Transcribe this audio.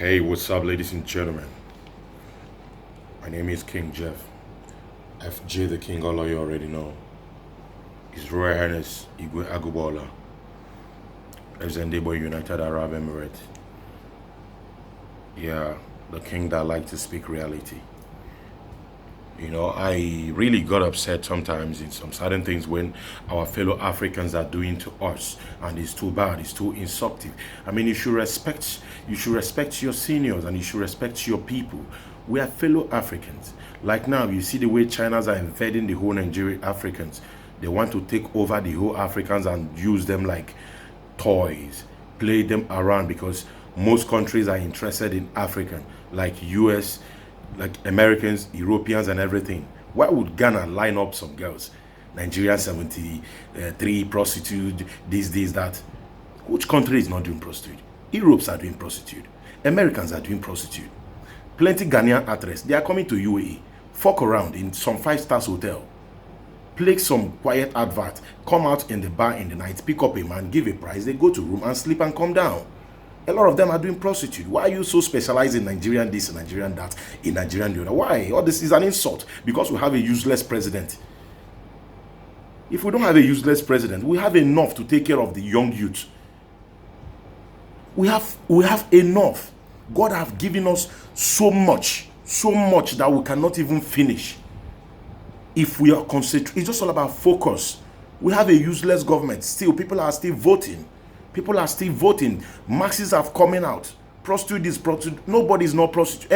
Hey, what's up, ladies and gentlemen? My name is King Jeff. FJ the King, all of you already know. His Royal Highness AGUGBAOLA, NDI United Arab Emirates. Yeah, the king that likes to speak reality. You know, I really got upset sometimes in some certain things when our fellow Africans are doing to us, and it's too bad, it's too insulting. I mean, you should respect your seniors, and you should respect your people. We are fellow Africans. Like now, you see the way China's are invading the whole Nigerian Africans. They want to take over the whole Africans and use them like toys, play them around, because most countries are interested in African, like US, like Americans, Europeans, and everything. Why would Ghana line up some girls? Nigeria 73 prostitute, this, that. Which country is not doing prostitute? Europe's are doing prostitute. Americans are doing prostitute. Plenty Ghanaian actresses, they are coming to UAE, fuck around in some 5-star hotel, play some quiet advert, come out in the bar in the night, pick up a man, give a price, they go to room and sleep and come down. A lot of them are doing prostitute. Why are you so specialized in Nigerian this, in Nigerian that, in Nigerian the other? Why? All this is an insult because we have a useless president. If we don't have a useless president, we have enough to take care of the young youth. We have enough. God have given us so much that we cannot even finish. If we are concentrated, it's just all about focus. We have a useless government. Still, people are still voting. People are still voting. Marxists have coming out. Prostitute is prostitute. Nobody is not prostitute.